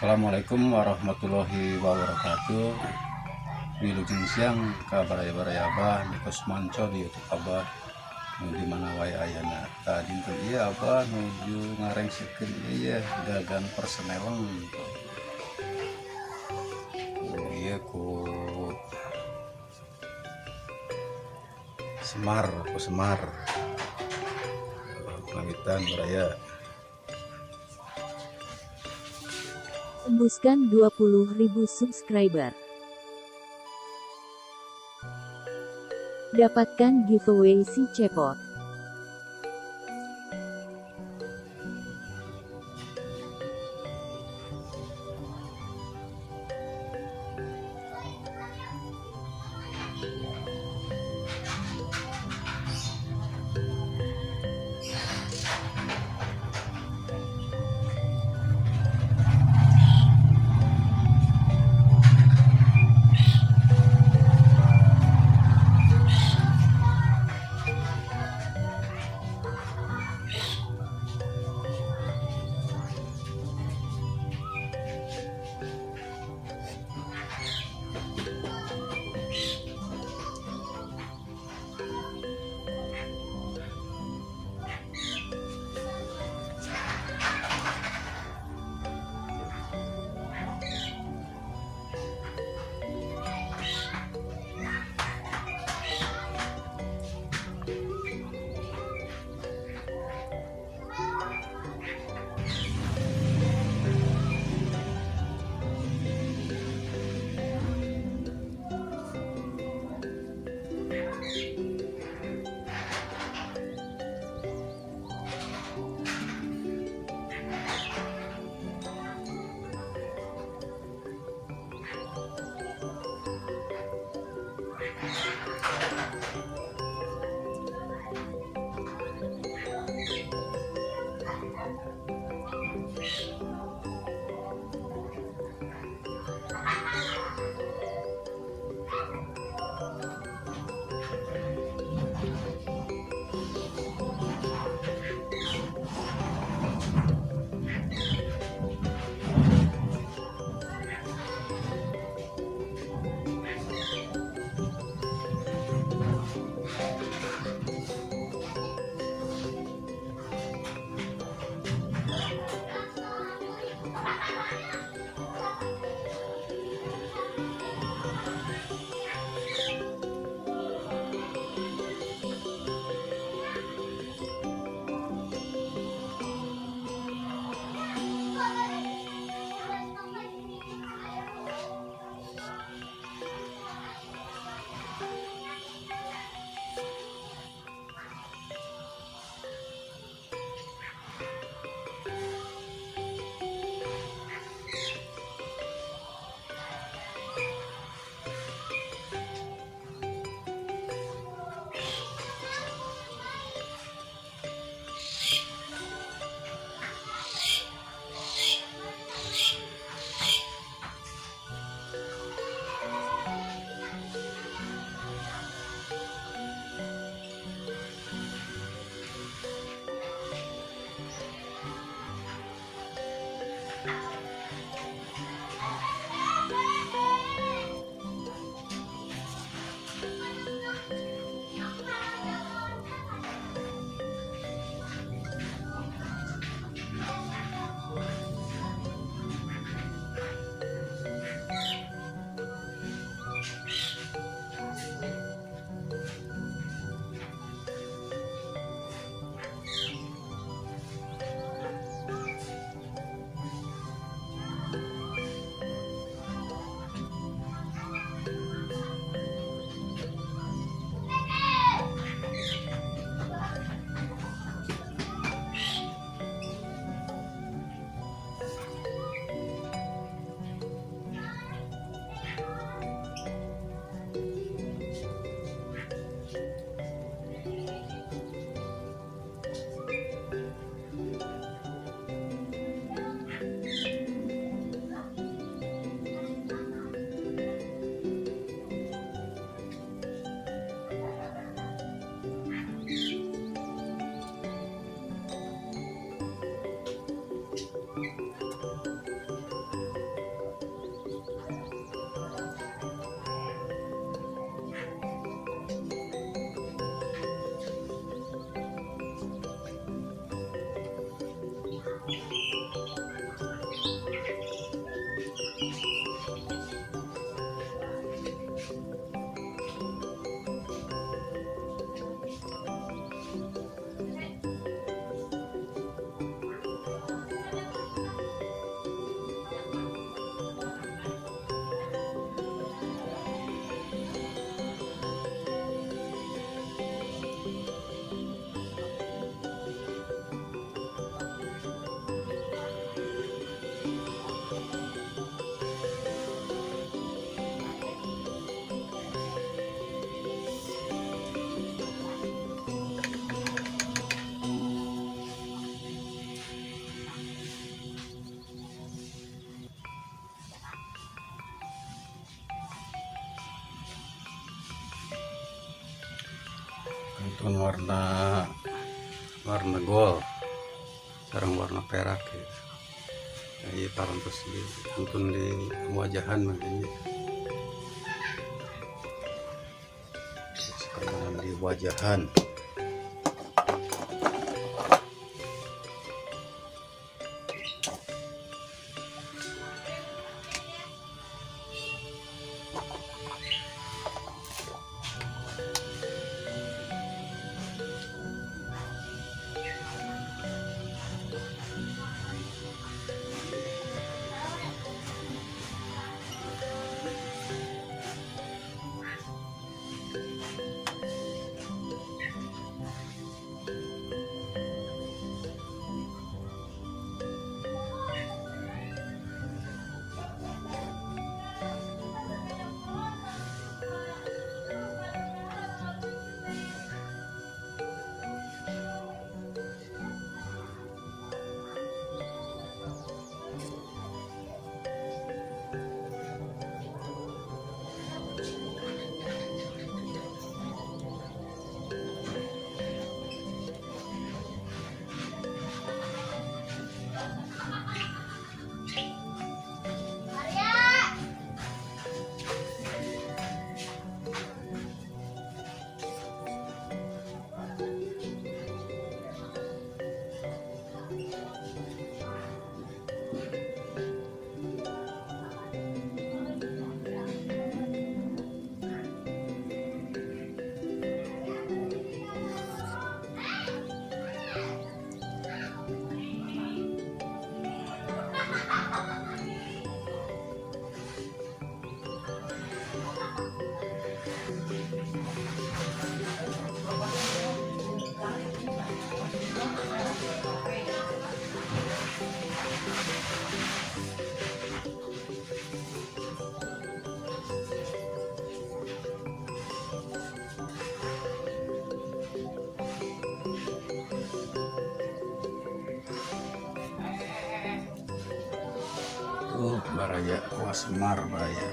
Assalamualaikum warahmatullahi wabarakatuh. Wilujeng siang kabar Abah Nikos Manco di YouTube Abah di mana wae ayana tadi tuh iya Abah nuju ngarengsikeun iya gagan Perseneleng iya ku Semar pamitan beraya Tembuskan 20.000 subscriber. Dapatkan giveaway si Cepot. kantun warna gold sareng warna perak ya. Nah, iya parantos di kantun di wajahan makanya sekarang di wajahan. Baraya Semar Baraya.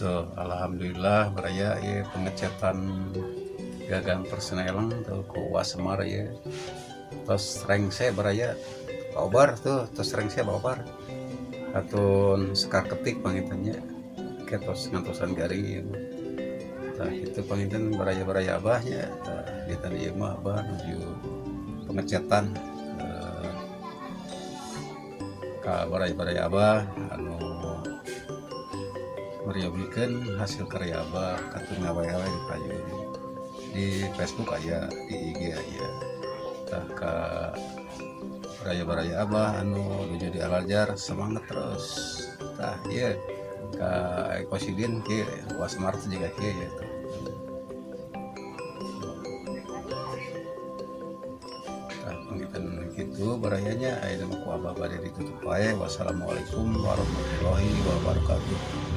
tuh alhamdulillah beraya ya pengecatan gagang persnelang tuh ke Wasemar ya. Terus reng saya beraya babar tuh, terus reng saya babar atau sekar ketik pangitannya ketos ngantosan garing ya. Nah itu pangintan beraya abahnya kita di mah abah menuju pengecatan ke beraya abah anu meriabikeun hasil karya abah katun ngawe-awe di payun di Facebook aya di IG aya tah ka beraya abah anu nuju di Al-Azhar semangat terus tah ieu ka ekosidin ke Wasmar juga ke ya tah panggitan gitu barayanya aya mah ku abah bade ditutup wae. Wassalamualaikum warahmatullahi wabarakatuh.